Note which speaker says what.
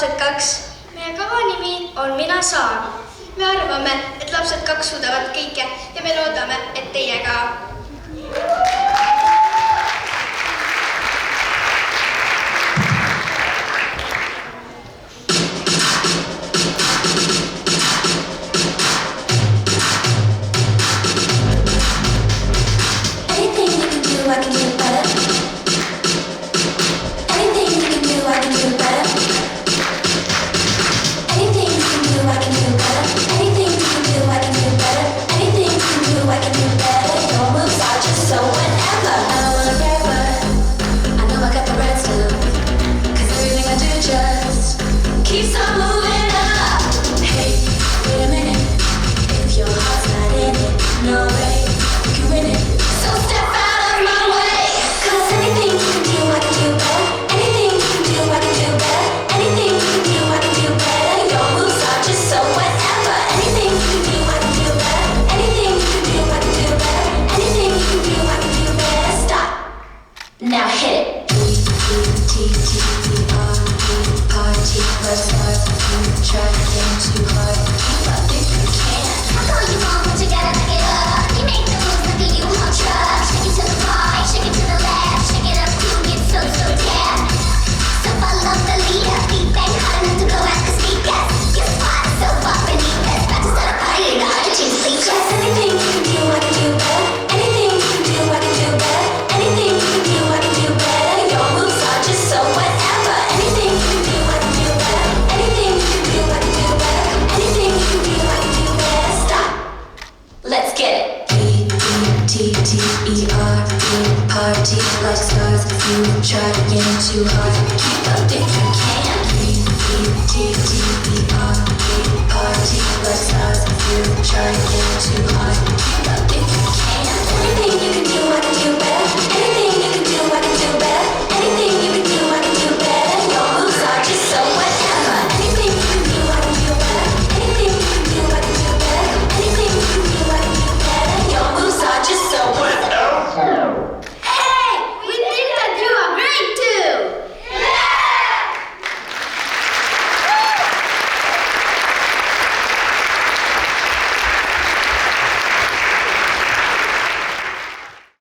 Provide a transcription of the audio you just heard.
Speaker 1: lapsed 2. meie kava nimi on Mina saan. me arvame, et lapsed 2 suudavad kõike ja me loodame, et teie ka.
Speaker 2: Now hit it. P-T-T-E-R-E party. Let's start. Trying too hard. Keep up if you can.
Speaker 3: I call you mom, but you gotta look it up. You make the moves, look at you on trust. Shake it to the right, shake it to the left. Shake it up till you get so damn. So follow the leader. Beat bang hard enough to blow out the speakers. Your spot is so far beneath us. About to start a party and all the tunes please.
Speaker 2: Just anything you can do, I can do better. Anything you can do, I can do better. Anything you can do, I can do better. Your moves are just so whatever. Anything you can do, I can do better. Anything you can do, I can do better. Anything you can do, I can do better. Stop. Let's get it. P-E-T-T-E-R-E party like stars. If you try again too hard.